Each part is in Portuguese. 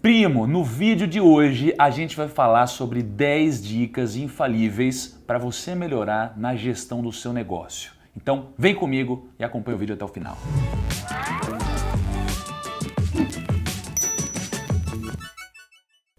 Primo, no vídeo de hoje a gente vai falar sobre 10 dicas infalíveis para você melhorar na gestão do seu negócio. Então vem comigo e acompanha o vídeo até o final.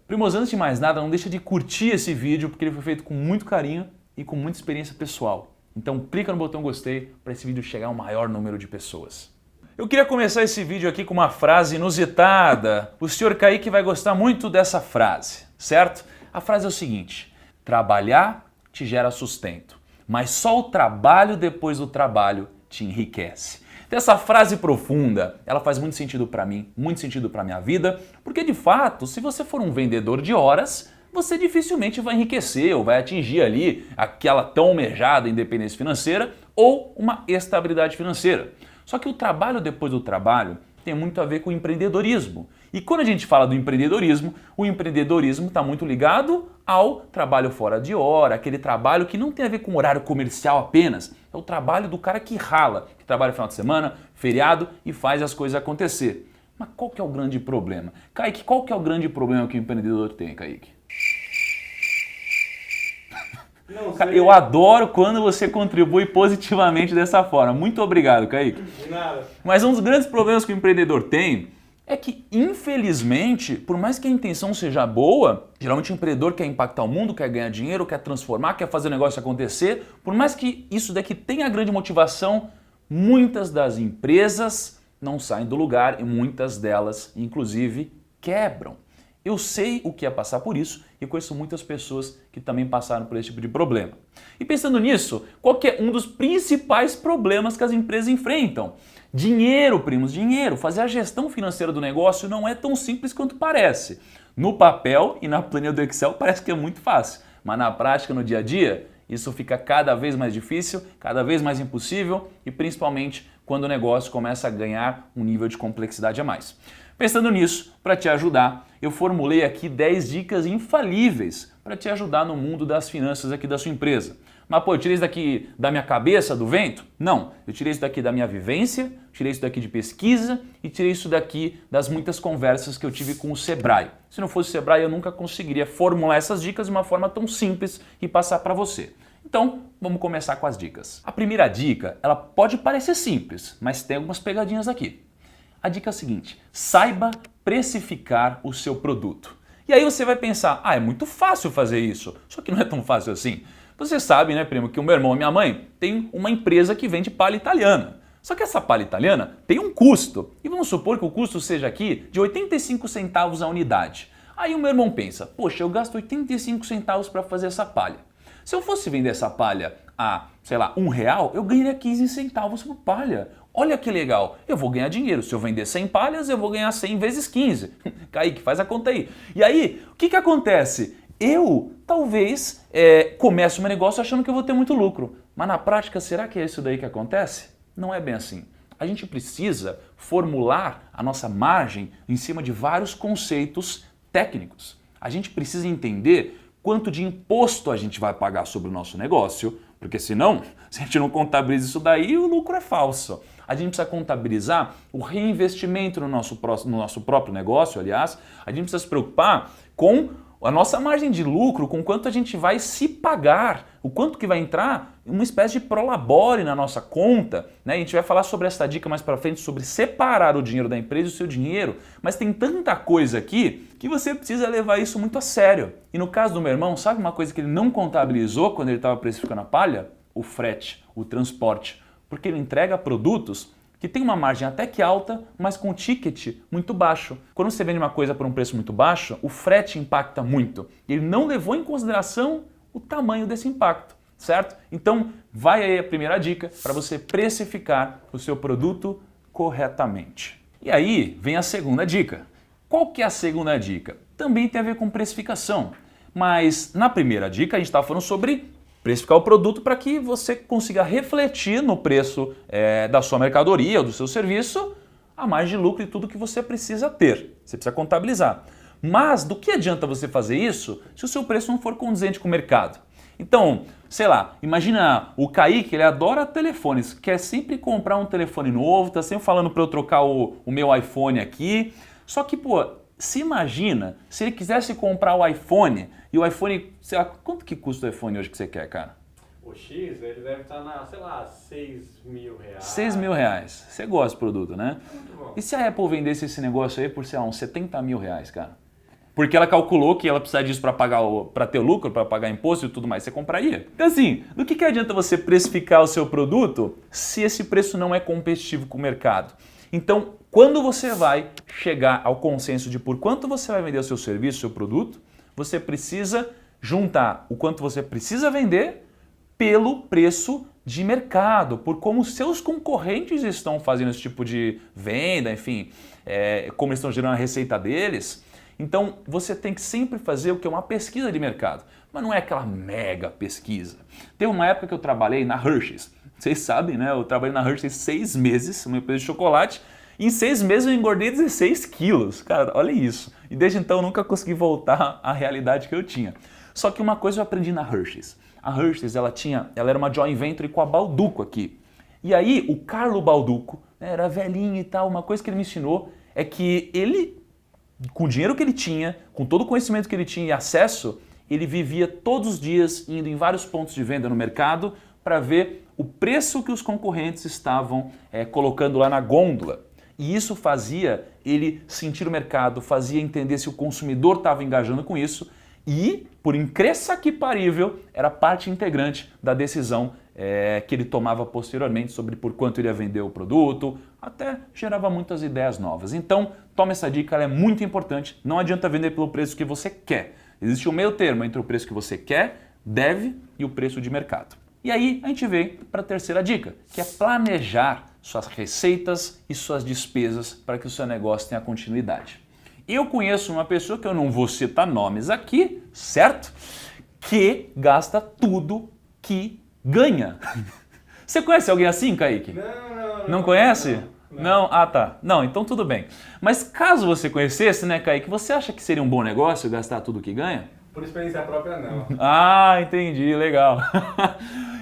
Primos, antes de mais nada, não deixa de curtir esse vídeo porque ele foi feito com muito carinho e com muita experiência pessoal. Então clica no botão gostei para esse vídeo chegar ao maior número de pessoas. Eu queria começar esse vídeo aqui com uma frase inusitada. O senhor Kaique vai gostar muito dessa frase, certo? A frase é o seguinte: trabalhar te gera sustento, mas só o trabalho depois do trabalho te enriquece. Então, essa frase profunda, ela faz muito sentido para mim, muito sentido para minha vida, porque de fato, se você for um vendedor de horas, você dificilmente vai enriquecer ou vai atingir ali aquela tão almejada independência financeira ou uma estabilidade financeira. Só que o trabalho depois do trabalho tem muito a ver com o empreendedorismo. E quando a gente fala do empreendedorismo, o empreendedorismo está muito ligado ao trabalho fora de hora, aquele trabalho que não tem a ver com horário comercial apenas. É o trabalho do cara que rala, que trabalha no final de semana, feriado e faz as coisas acontecer. Mas qual que é o grande problema? Kaique, qual que é o grande problema que o empreendedor tem, Kaique? Eu adoro quando você contribui positivamente dessa forma. Muito obrigado, Kaique. De nada. Mas um dos grandes problemas que o empreendedor tem é que, infelizmente, por mais que a intenção seja boa, geralmente o empreendedor quer impactar o mundo, quer ganhar dinheiro, quer transformar, quer fazer o negócio acontecer. Por mais que isso daqui tenha grande motivação, muitas das empresas não saem do lugar e muitas delas, inclusive, quebram. Eu sei o que é passar por isso e conheço muitas pessoas que também passaram por esse tipo de problema. E pensando nisso, qual que é um dos principais problemas que as empresas enfrentam? Dinheiro, primos, dinheiro. Fazer a gestão financeira do negócio não é tão simples quanto parece. No papel e na planilha do Excel parece que é muito fácil, mas na prática, no dia a dia, isso fica cada vez mais difícil, cada vez mais impossível e principalmente quando o negócio começa a ganhar um nível de complexidade a mais. Pensando nisso, para te ajudar, eu formulei aqui 10 dicas infalíveis para te ajudar no mundo das finanças aqui da sua empresa. Mas pô, eu tirei isso daqui da minha cabeça, do vento? Não, eu tirei isso daqui da minha vivência, tirei isso daqui de pesquisa e tirei isso daqui das muitas conversas que eu tive com o Sebrae. Se não fosse o Sebrae, eu nunca conseguiria formular essas dicas de uma forma tão simples e passar para você. Então, vamos começar com as dicas. A primeira dica, ela pode parecer simples, mas tem algumas pegadinhas aqui. A dica é a seguinte: saiba precificar o seu produto. E aí você vai pensar, é muito fácil fazer isso, só que não é tão fácil assim. Você sabe, né, primo, que o meu irmão e minha mãe têm uma empresa que vende palha italiana. Só que essa palha italiana tem um custo, e vamos supor que o custo seja aqui de 85 centavos a unidade. Aí o meu irmão pensa, poxa, eu gasto 85 centavos para fazer essa palha. Se eu fosse vender essa palha a, sei lá, R$1, eu ganharia 15 centavos por palha. Olha que legal, eu vou ganhar dinheiro. Se eu vender 100 palhas, eu vou ganhar 100 vezes 15. Kaique, faz a conta aí. E aí, o que acontece? Eu, talvez, comece um negócio achando que eu vou ter muito lucro. Mas na prática, será que é isso daí que acontece? Não é bem assim. A gente precisa formular a nossa margem em cima de vários conceitos técnicos. A gente precisa entender quanto de imposto a gente vai pagar sobre o nosso negócio, porque senão, se a gente não contabiliza isso daí, o lucro é falso. A gente precisa contabilizar o reinvestimento no nosso próprio negócio, aliás. A gente precisa se preocupar com a nossa margem de lucro, com quanto a gente vai se pagar, o quanto que vai entrar uma espécie de prolabore na nossa conta, né? A gente vai falar sobre essa dica mais para frente, sobre separar o dinheiro da empresa e o seu dinheiro, mas tem tanta coisa aqui que você precisa levar isso muito a sério. E no caso do meu irmão, sabe uma coisa que ele não contabilizou quando ele estava precificando a palha? O frete, o transporte, porque ele entrega produtos que tem uma margem até que alta, mas com ticket muito baixo. Quando você vende uma coisa por um preço muito baixo, o frete impacta muito. Ele não levou em consideração o tamanho desse impacto, certo? Então, vai aí a primeira dica para você precificar o seu produto corretamente. E aí vem a segunda dica. Qual que é a segunda dica? Também tem a ver com precificação, mas na primeira dica a gente estava falando sobre precificar o produto para que você consiga refletir no preço da sua mercadoria ou do seu serviço a margem de lucro e tudo que você precisa ter. Você precisa contabilizar. Mas do que adianta você fazer isso se o seu preço não for condizente com o mercado? Então, sei lá, imagina o Kaique, ele adora telefones, quer sempre comprar um telefone novo, tá sempre falando para eu trocar o meu iPhone aqui. Só que, pô, Se imagina se ele quisesse comprar o iPhone e o iPhone, sei lá, quanto que custa o iPhone hoje que você quer, cara? O X, ele deve estar na, sei lá, 6 mil reais. 6 mil reais. Você gosta do produto, né? Muito bom. E se a Apple vendesse esse negócio aí por, sei lá, uns 70 mil reais, cara? Porque ela calculou que ela precisa disso para ter lucro, para pagar imposto e tudo mais. Você compraria? Então assim, do que adianta você precificar o seu produto se esse preço não é competitivo com o mercado? Então, quando você vai chegar ao consenso de por quanto você vai vender o seu serviço, o seu produto, você precisa juntar o quanto você precisa vender pelo preço de mercado, por como os seus concorrentes estão fazendo esse tipo de venda, enfim, como eles estão gerando a receita deles. Então, você tem que sempre fazer o que é uma pesquisa de mercado, mas não é aquela mega pesquisa. Teve uma época que eu trabalhei na Hershey's. Vocês sabem, né? Eu trabalhei na Hershey's 6 meses, uma empresa de chocolate, e em 6 meses eu engordei 16 quilos. Cara, olha isso. E desde então eu nunca consegui voltar à realidade que eu tinha. Só que uma coisa eu aprendi na Hershey's. A Hershey's, ela era uma joint venture com a Balduco aqui. E aí, o Carlo Balduco, né, era velhinho e tal, uma coisa que ele me ensinou é que ele, com o dinheiro que ele tinha, com todo o conhecimento que ele tinha e acesso, ele vivia todos os dias indo em vários pontos de venda no mercado para ver o preço que os concorrentes estavam colocando lá na gôndola. E isso fazia ele sentir o mercado, fazia entender se o consumidor estava engajando com isso e, por incrível que parível, era parte integrante da decisão que ele tomava posteriormente sobre por quanto ele ia vender o produto, até gerava muitas ideias novas. Então, toma essa dica, ela é muito importante, não adianta vender pelo preço que você quer. Existe um meio termo entre o preço que você quer, deve e o preço de mercado. E aí a gente vem para a terceira dica, que é planejar suas receitas e suas despesas para que o seu negócio tenha continuidade. Eu conheço uma pessoa, que eu não vou citar nomes aqui, certo? Que gasta tudo que ganha. Você conhece alguém assim, Kaique? Não conhece? Não? Ah, tá. Não, então tudo bem. Mas caso você conhecesse, né, Kaique, você acha que seria um bom negócio gastar tudo que ganha? Por experiência própria, não. Ah, entendi, legal.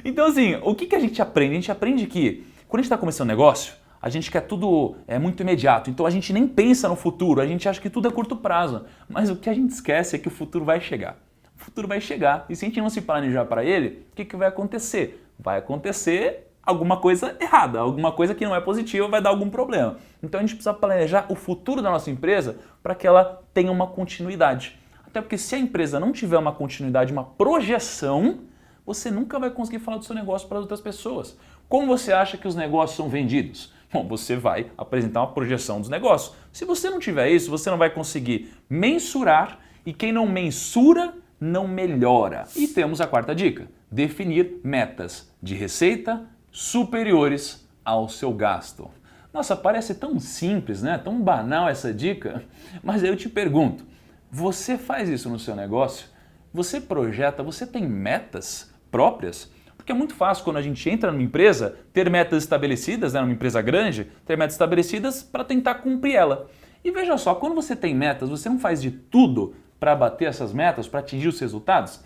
Então, assim, o que a gente aprende? A gente aprende que quando a gente está começando um negócio, a gente quer tudo muito imediato, então a gente nem pensa no futuro, a gente acha que tudo é curto prazo. Mas o que a gente esquece é que o futuro vai chegar. O futuro vai chegar e se a gente não se planejar para ele, o que vai acontecer? Vai acontecer alguma coisa errada, alguma coisa que não é positiva, vai dar algum problema. Então a gente precisa planejar o futuro da nossa empresa para que ela tenha uma continuidade. Até porque se a empresa não tiver uma continuidade, uma projeção, você nunca vai conseguir falar do seu negócio para outras pessoas. Como você acha que os negócios são vendidos? Bom, você vai apresentar uma projeção dos negócios. Se você não tiver isso, você não vai conseguir mensurar e quem não mensura, não melhora. E temos a quarta dica, definir metas de receita superiores ao seu gasto. Nossa, parece tão simples, né? Tão banal essa dica, mas aí eu te pergunto, você faz isso no seu negócio? Você projeta, você tem metas próprias? Porque é muito fácil quando a gente entra numa empresa ter metas estabelecidas, né, numa empresa grande, ter metas estabelecidas para tentar cumprir ela. E veja só, quando você tem metas, você não faz de tudo para bater essas metas, para atingir os resultados?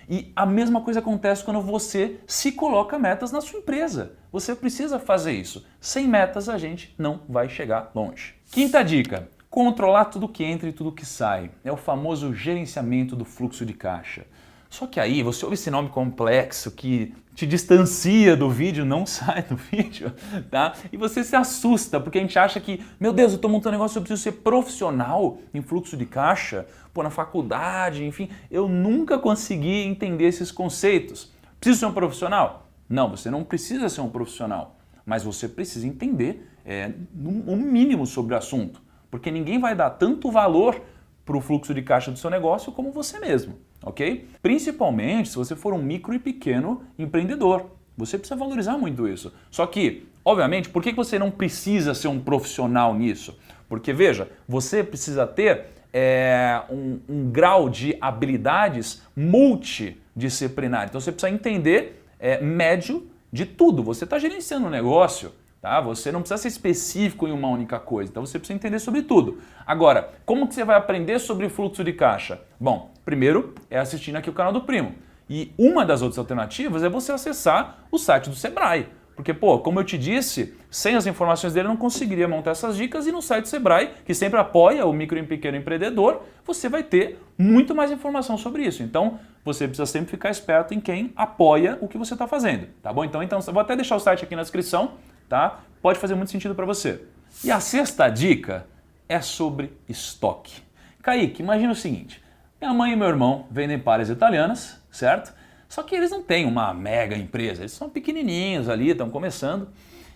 E a mesma coisa acontece quando você se coloca metas na sua empresa. Você precisa fazer isso. Sem metas a gente não vai chegar longe. Quinta dica. Controlar tudo que entra e tudo que sai. É o famoso gerenciamento do fluxo de caixa. Só que aí você ouve esse nome complexo que te distancia do vídeo, não sai do vídeo, tá? E você se assusta porque a gente acha que, meu Deus, eu estou montando um negócio, eu preciso ser profissional em fluxo de caixa, na faculdade, enfim, eu nunca consegui entender esses conceitos. Preciso ser um profissional? Não, você não precisa ser um profissional, mas você precisa entender um mínimo sobre o assunto. Porque ninguém vai dar tanto valor para o fluxo de caixa do seu negócio como você mesmo, ok? Principalmente se você for um micro e pequeno empreendedor. Você precisa valorizar muito isso. Só que, obviamente, por que você não precisa ser um profissional nisso? Porque, veja, você precisa ter um grau de habilidades multidisciplinar. Então você precisa entender médio de tudo. Você está gerenciando um negócio. Tá? Você não precisa ser específico em uma única coisa, então você precisa entender sobre tudo. Agora, como que você vai aprender sobre fluxo de caixa? Bom, primeiro é assistindo aqui o canal do Primo. E uma das outras alternativas é você acessar o site do Sebrae. Porque, pô, como eu te disse, sem as informações dele eu não conseguiria montar essas dicas e no site Sebrae, que sempre apoia o micro e pequeno empreendedor, você vai ter muito mais informação sobre isso. Então, você precisa sempre ficar esperto em quem apoia o que você está fazendo, tá bom? Então, eu vou até deixar o site aqui na descrição, tá? Pode fazer muito sentido para você. E a sexta dica é sobre estoque. Kaique, imagina o seguinte, minha mãe e meu irmão vendem palhas italianas, certo? Só que eles não têm uma mega empresa, eles são pequenininhos ali, estão começando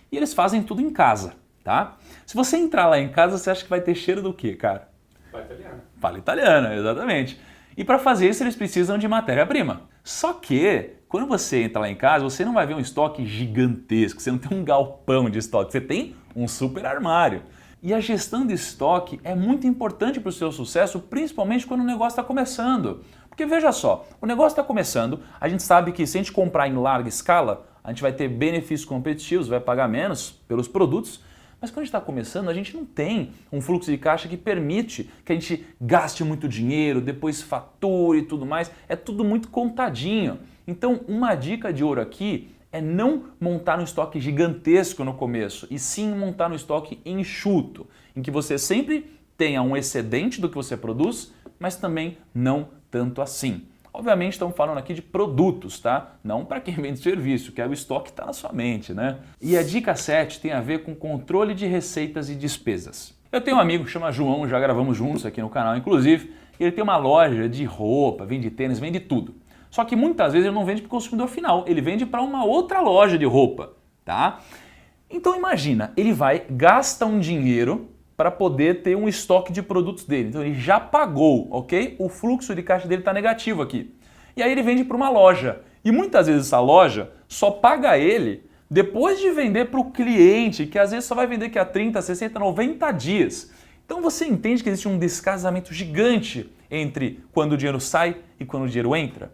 e eles fazem tudo em casa, tá? Se você entrar lá em casa, você acha que vai ter cheiro do quê, cara? Palha italiana. Palha italiana, exatamente. E para fazer isso eles precisam de matéria-prima. Só que quando você entra lá em casa, você não vai ver um estoque gigantesco, você não tem um galpão de estoque, você tem um super armário. E a gestão de estoque é muito importante para o seu sucesso, principalmente quando o negócio está começando. Porque veja só, o negócio está começando, a gente sabe que se a gente comprar em larga escala, a gente vai ter benefícios competitivos, vai pagar menos pelos produtos, mas quando a gente está começando, a gente não tem um fluxo de caixa que permite que a gente gaste muito dinheiro, depois fature e tudo mais, é tudo muito contadinho. Então, uma dica de ouro aqui é não montar um estoque gigantesco no começo, e sim montar um estoque enxuto, em que você sempre tenha um excedente do que você produz, mas também não tanto assim. Obviamente estamos falando aqui de produtos, tá? Não para quem vende serviço, que é o estoque que está na sua mente, né? E a dica 7 tem a ver com controle de receitas e despesas. Eu tenho um amigo que chama João, já gravamos juntos aqui no canal, inclusive, ele tem uma loja de roupa, vende tênis, vende tudo. Só que muitas vezes ele não vende para o consumidor final, ele vende para uma outra loja de roupa, tá? Então imagina, ele vai, gasta um dinheiro para poder ter um estoque de produtos dele. Então ele já pagou, ok? O fluxo de caixa dele está negativo aqui. E aí ele vende para uma loja. E muitas vezes essa loja só paga ele depois de vender para o cliente, que às vezes só vai vender daqui a 30, 60, 90 dias. Então você entende que existe um descasamento gigante entre quando o dinheiro sai e quando o dinheiro entra?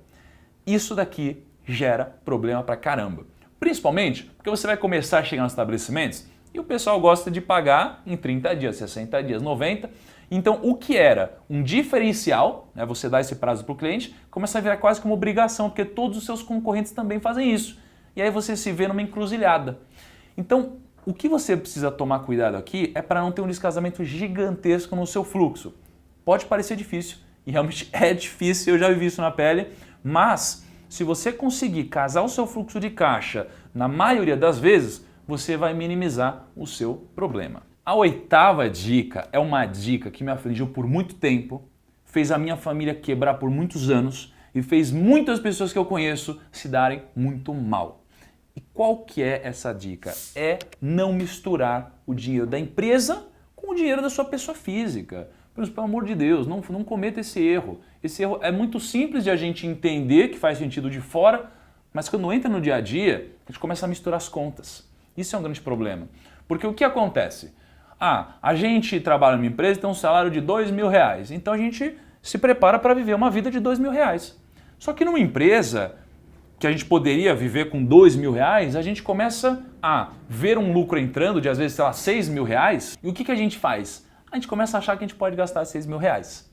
Isso daqui gera problema pra caramba. Principalmente porque você vai começar a chegar nos estabelecimentos e o pessoal gosta de pagar em 30 dias, 60 dias, 90. Então o que era um diferencial, né, você dá esse prazo para o cliente, começa a virar quase como obrigação, porque todos os seus concorrentes também fazem isso. E aí você se vê numa encruzilhada. Então o que você precisa tomar cuidado aqui é para não ter um descasamento gigantesco no seu fluxo. Pode parecer difícil, e realmente é difícil, eu já vivi isso na pele, mas se você conseguir casar o seu fluxo de caixa na maioria das vezes, você vai minimizar o seu problema. A oitava dica é uma dica que me afligiu por muito tempo, fez a minha família quebrar por muitos anos e fez muitas pessoas que eu conheço se darem muito mal. E qual que é essa dica? É não misturar o dinheiro da empresa com o dinheiro da sua pessoa física. Pelo amor de Deus, não cometa esse erro. Esse erro é muito simples de a gente entender que faz sentido de fora, mas quando entra no dia a dia, a gente começa a misturar as contas. Isso é um grande problema. Porque o que acontece? A gente trabalha numa empresa e tem um salário de R$2.000, então a gente se prepara para viver uma vida de R$2.000. Só que numa empresa que a gente poderia viver com R$2.000, a gente começa a ver um lucro entrando de às vezes, sei lá, R$6.000, e o que a gente faz? A gente começa a achar que a gente pode gastar R$6.000.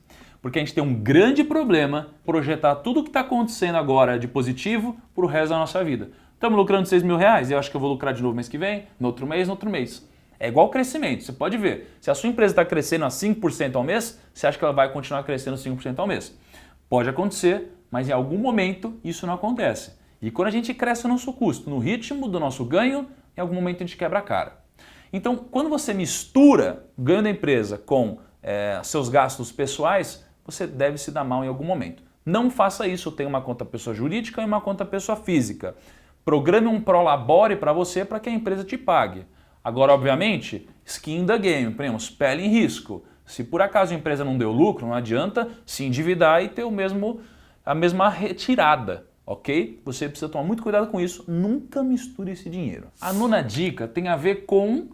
Porque a gente tem um grande problema projetar tudo o que está acontecendo agora de positivo para o resto da nossa vida. Estamos lucrando R$6.000 e eu acho que eu vou lucrar de novo mês que vem, no outro mês. É igual crescimento, você pode ver. Se a sua empresa está crescendo a 5% ao mês, você acha que ela vai continuar crescendo 5% ao mês. Pode acontecer, mas em algum momento isso não acontece. E quando a gente cresce o nosso custo, no ritmo do nosso ganho, em algum momento a gente quebra a cara. Então, quando você mistura o ganho da empresa com seus gastos pessoais, você deve se dar mal em algum momento. Não faça isso, tenha uma conta pessoa jurídica e uma conta pessoa física. Programe um prolabore para você para que a empresa te pague. Agora, obviamente, skin in the game, premos, pele em risco. Se por acaso a empresa não deu lucro, não adianta se endividar e ter a mesma retirada, ok? Você precisa tomar muito cuidado com isso, nunca misture esse dinheiro. A nona dica tem a ver com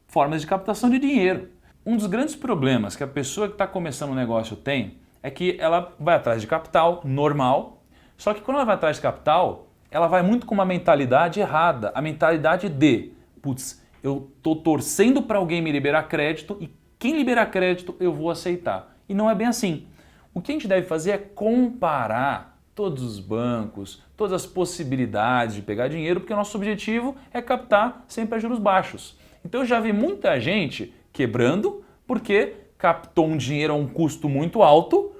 formas de captação de dinheiro. Um dos grandes problemas que a pessoa que está começando um negócio tem é que ela vai atrás de capital, normal, só que quando ela vai atrás de capital, ela vai muito com uma mentalidade errada, a mentalidade de, putz, eu estou torcendo para alguém me liberar crédito e quem liberar crédito eu vou aceitar. E não é bem assim. O que a gente deve fazer é comparar todos os bancos, todas as possibilidades de pegar dinheiro, porque o nosso objetivo é captar sempre a juros baixos. Então eu já vi muita gente quebrando porque captou um dinheiro a um custo muito alto,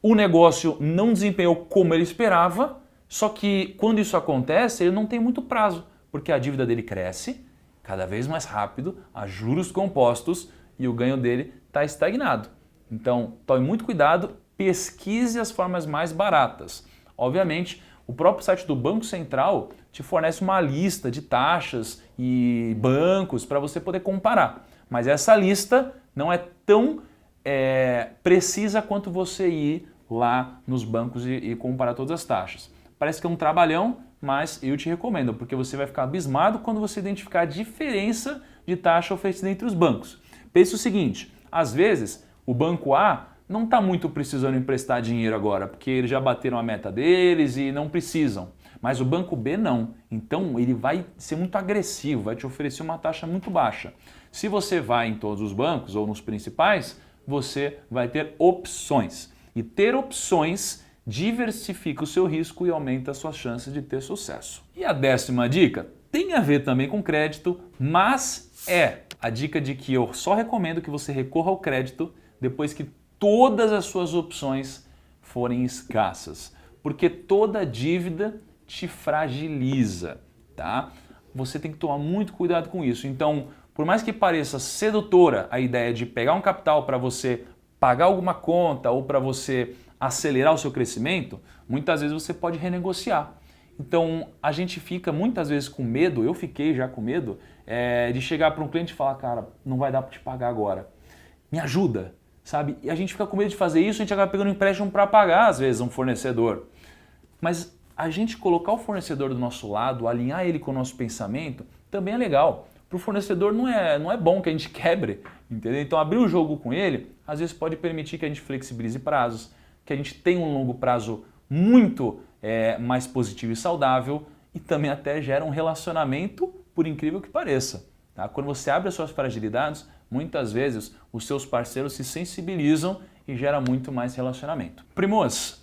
o negócio não desempenhou como ele esperava, só que quando isso acontece ele não tem muito prazo, porque a dívida dele cresce cada vez mais rápido, a juros compostos e o ganho dele está estagnado. Então tome muito cuidado, pesquise as formas mais baratas. Obviamente, o próprio site do Banco Central te fornece uma lista de taxas e bancos para você poder comparar. Mas essa lista não é tão precisa quanto você ir lá nos bancos e comparar todas as taxas. Parece que é um trabalhão, mas eu te recomendo, porque você vai ficar abismado quando você identificar a diferença de taxa oferecida entre os bancos. Pense o seguinte, às vezes o banco A não está muito precisando emprestar dinheiro agora, porque eles já bateram a meta deles e não precisam. Mas o banco B não. Então ele vai ser muito agressivo, vai te oferecer uma taxa muito baixa. Se você vai em todos os bancos ou nos principais, você vai ter opções. E ter opções diversifica o seu risco e aumenta as suas chances de ter sucesso. E a 10ª dica tem a ver também com crédito, mas é a dica de que eu só recomendo que você recorra ao crédito depois que todas as suas opções forem escassas, porque toda dívida te fragiliza, tá? Você tem que tomar muito cuidado com isso. Então, por mais que pareça sedutora a ideia de pegar um capital para você pagar alguma conta ou para você acelerar o seu crescimento, muitas vezes você pode renegociar. Então, a gente fica muitas vezes com medo, eu fiquei já com medo, de chegar para um cliente e falar, cara, não vai dar para te pagar agora, me ajuda, sabe? E a gente fica com medo de fazer isso, a gente acaba pegando um empréstimo para pagar, às vezes, um fornecedor. Mas a gente colocar o fornecedor do nosso lado, alinhar ele com o nosso pensamento, também é legal. Para o fornecedor não é bom que a gente quebre, entendeu? Então abrir o jogo com ele, às vezes pode permitir que a gente flexibilize prazos, que a gente tenha um longo prazo muito mais positivo e saudável e também até gera um relacionamento, por incrível que pareça. Tá? Quando você abre as suas fragilidades, muitas vezes os seus parceiros se sensibilizam e gera muito mais relacionamento. Primos,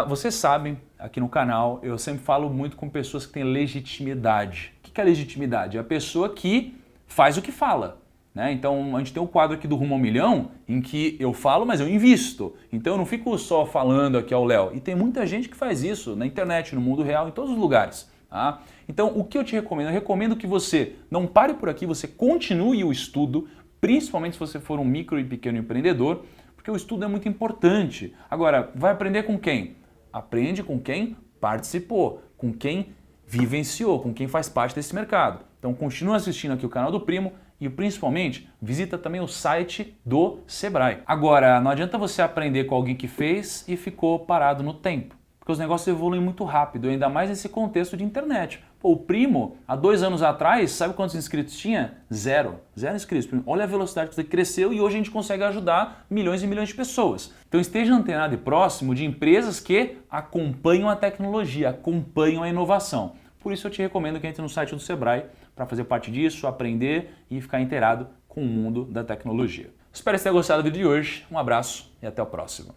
vocês sabem, aqui no canal, eu sempre falo muito com pessoas que têm legitimidade. O que é legitimidade? É a pessoa que faz o que fala. Né? Então a gente tem um quadro aqui do Rumo ao Milhão em que eu falo, mas eu invisto. Então eu não fico só falando aqui ao Léo. E tem muita gente que faz isso na internet, no mundo real, em todos os lugares. Tá? Então o que eu te recomendo? Eu recomendo que você não pare por aqui, você continue o estudo, principalmente se você for um micro e pequeno empreendedor, porque o estudo é muito importante. Agora, vai aprender com quem? Aprende com quem participou, com quem vivenciou, com quem faz parte desse mercado. Então continua assistindo aqui o canal do Primo e principalmente visita também o site do Sebrae. Agora, não adianta você aprender com alguém que fez e ficou parado no tempo, porque os negócios evoluem muito rápido, ainda mais nesse contexto de internet. Pô, o Primo, há 2 anos atrás, sabe quantos inscritos tinha? 0 inscritos. Olha a velocidade que você cresceu e hoje a gente consegue ajudar milhões e milhões de pessoas. Então esteja antenado e próximo de empresas que acompanham a tecnologia, acompanham a inovação. Por isso eu te recomendo que entre no site do Sebrae para fazer parte disso, aprender e ficar inteirado com o mundo da tecnologia. Espero que você tenha gostado do vídeo de hoje. Um abraço e até o próximo.